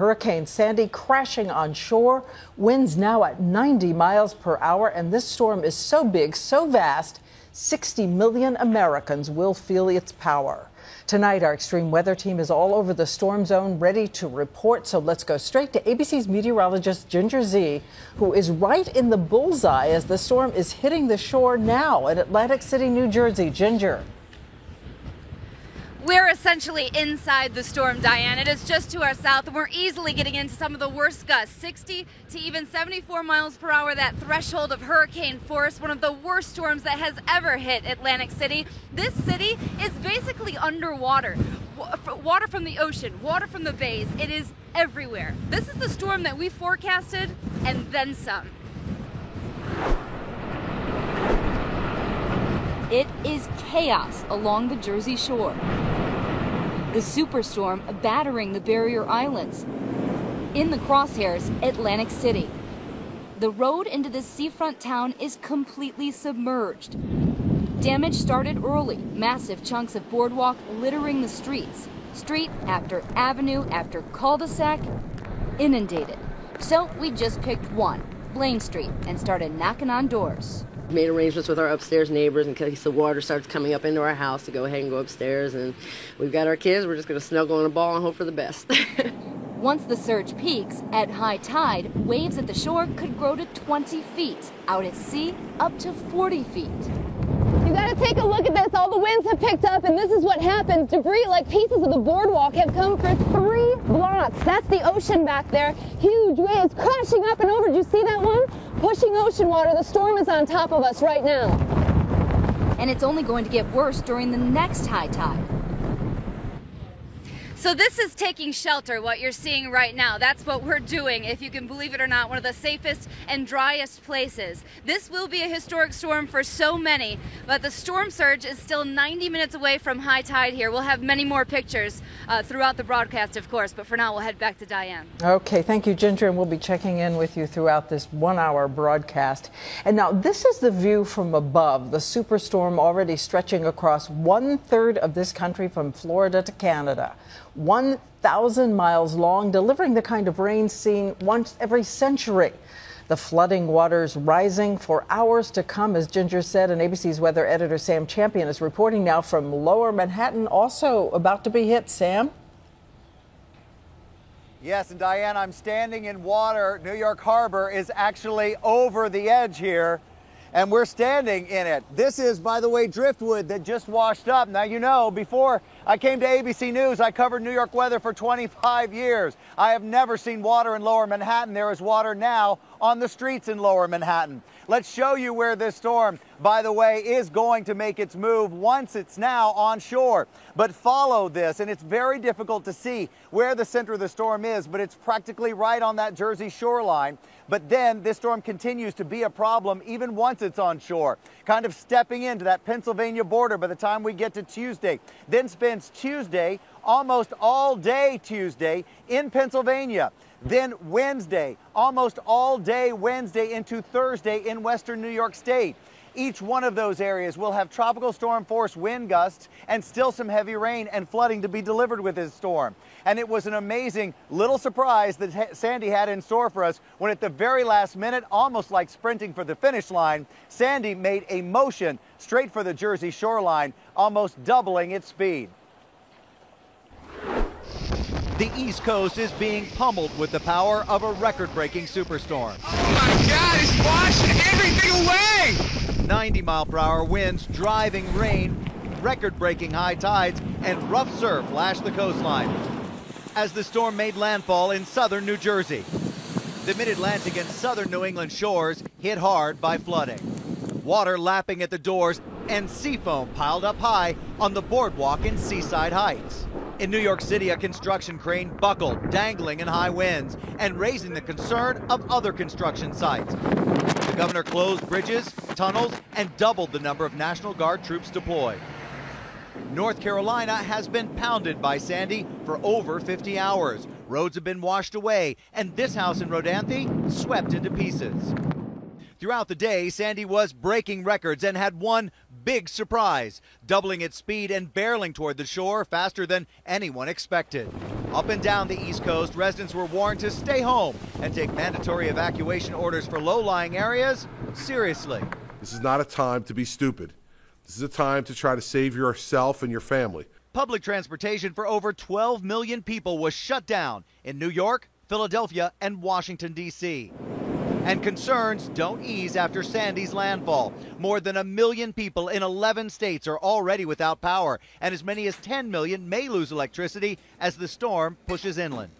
Hurricane Sandy crashing on shore. Winds now at 90 miles per hour. And this storm is so big, so vast, 60 million Americans will feel its power. Tonight, our extreme weather team is all over the storm zone, ready to report. So let's go straight to ABC's meteorologist Ginger Zee, who is right in the bullseye as the storm is hitting the shore now in Atlantic City, New Jersey. Ginger. We're essentially inside the storm, Diane. It is just to our south, and we're easily getting into some of the worst gusts, 60 to even 74 miles per hour, that threshold of hurricane force, one of the worst storms that has ever hit Atlantic City. This city is basically underwater. Water from the ocean, water from the bays, it is everywhere. This is the storm that we forecasted, and then some. It is chaos along the Jersey Shore. The superstorm battering the barrier islands. In the crosshairs, Atlantic City. The road into this seafront town is completely submerged. Damage started early. Massive chunks of boardwalk littering the streets. Street after avenue after cul-de-sac inundated. So we just picked one, Blaine Street, and started knocking on doors. Made arrangements with our upstairs neighbors in case the water starts coming up into our house to go ahead and go upstairs. And we've got our kids. We're just going to snuggle in a ball and hope for the best. Once the surge peaks, at high tide, waves at the shore could grow to 20 feet. Out at sea, up to 40 feet. You gotta take a look at this. All the winds have picked up, and this is what happens. Debris like pieces of the boardwalk have come for 3 blocks. That's the ocean back there. Huge waves crashing up and over. Did you see that one? Pushing ocean water. The storm is on top of us right now. And it's only going to get worse during the next high tide. So this is taking shelter, what you're seeing right now. That's what we're doing, if you can believe it or not, one of the safest and driest places. This will be a historic storm for so many, but the storm surge is still 90 minutes away from high tide here. We'll have many more pictures throughout the broadcast, of course, but for now we'll head back to Diane. Okay, thank you, Ginger, and we'll be checking in with you throughout this 1-hour broadcast. And now this is the view from above, the superstorm already stretching across 1/3 of this country from Florida to Canada. 1,000 miles long, delivering the kind of rain seen once every century. The flooding waters rising for hours to come, as Ginger said, and ABC's weather editor Sam Champion is reporting now from Lower Manhattan, also about to be hit. Sam? Yes, and Diane, I'm standing in water. New York Harbor is actually over the edge here, and we're standing in it. This is, by the way, driftwood that just washed up. Now, you know, before I came to ABC News, I covered New York weather for 25 years. I have never seen water in Lower Manhattan. There is water now on the streets in Lower Manhattan. Let's show you where this storm, by the way, is going to make its move once it's now on shore. But follow this, and it's very difficult to see where the center of the storm is, but it's practically right on that Jersey shoreline. But then this storm continues to be a problem even once it's on shore, kind of stepping into that Pennsylvania border by the time we get to Tuesday. Then spends Tuesday, almost all day Tuesday, in Pennsylvania. Then Wednesday, almost all day Wednesday into Thursday in western New York State. Each one of those areas will have tropical storm force wind gusts and still some heavy rain and flooding to be delivered with this storm. And it was an amazing little surprise that Sandy had in store for us when at the very last minute, almost like sprinting for the finish line, Sandy made a motion straight for the Jersey shoreline, almost doubling its speed. The East Coast is being pummeled with the power of a record-breaking superstorm. Oh my God, it's washing everything away! 90-mile-per-hour winds, driving rain, record-breaking high tides, and rough surf lashed the coastline as the storm made landfall in southern New Jersey. The mid-Atlantic and southern New England shores hit hard by flooding. Water lapping at the doors and sea foam piled up high on the boardwalk in Seaside Heights. In New York City, a construction crane buckled, dangling in high winds and raising the concern of other construction sites. The governor closed bridges, tunnels, and doubled the number of National Guard troops deployed. North Carolina has been pounded by Sandy for over 50 hours. Roads have been washed away, and this house in Rodanthe swept into pieces. Throughout the day, Sandy was breaking records and had one big surprise, doubling its speed and barreling toward the shore faster than anyone expected. Up and down the East Coast, residents were warned to stay home and take mandatory evacuation orders for low-lying areas seriously. This is not a time to be stupid. This is a time to try to save yourself and your family. Public transportation for over 12 million people was shut down in New York, Philadelphia, and Washington, D.C. And concerns don't ease after Sandy's landfall. More than 1 million people in 11 states are already without power, and as many as 10 million may lose electricity as the storm pushes inland.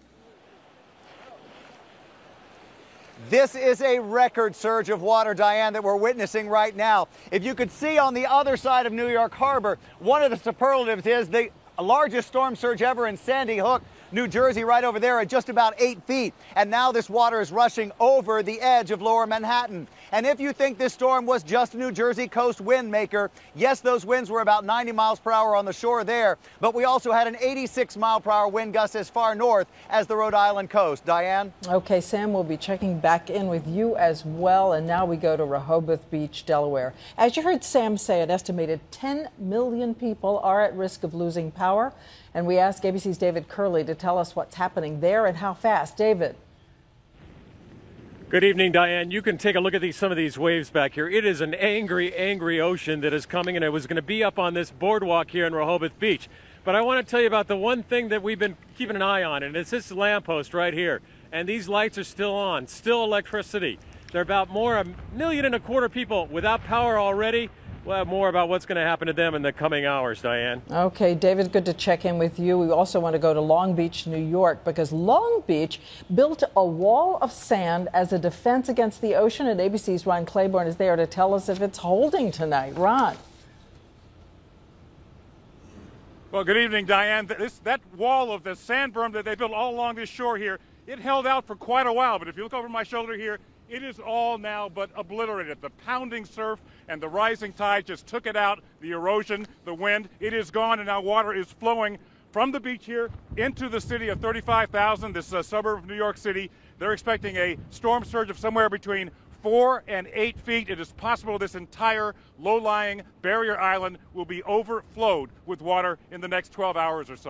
This is a record surge of water, Diane, that we're witnessing right now. If you could see on the other side of New York Harbor, one of the superlatives is the largest storm surge ever in Sandy Hook, New Jersey, right over there at just about 8 feet. And now this water is rushing over the edge of lower Manhattan. And if you think this storm was just a New Jersey coast wind maker, yes, those winds were about 90 miles per hour on the shore there, but we also had an 86 mile per hour wind gust as far north as the Rhode Island coast. Diane? Okay, Sam, we'll be checking back in with you as well. And now we go to Rehoboth Beach, Delaware. As you heard Sam say, an estimated 10 million people are at risk of losing power. And we asked ABC's David Curley to tell us what's happening there and how fast. David. Good evening, Diane. You can take a look at some of these waves back here. It is an angry, angry ocean that is coming, and it was going to be up on this boardwalk here in Rehoboth Beach. But I want to tell you about the one thing that we've been keeping an eye on, and it's this lamppost right here. And these lights are still on, still electricity. There are about $1.25 million people without power already. We'll have more about what's going to happen to them in the coming hours, Diane. Okay, David, good to check in with you. We also want to go to Long Beach, New York, because Long Beach built a wall of sand as a defense against the ocean, and ABC's Ron Claiborne is there to tell us if it's holding tonight. Ron. Well, good evening, Diane. That wall of the sand berm that they built all along this shore here, it held out for quite a while, but if you look over my shoulder here, it is all now but obliterated. The pounding surf and the rising tide just took it out. The erosion, the wind, it is gone, and now water is flowing from the beach here into the city of 35,000, this suburb of New York City. They're expecting a storm surge of somewhere between 4 and 8 feet. It is possible this entire low-lying barrier island will be overflowed with water in the next 12 hours or so.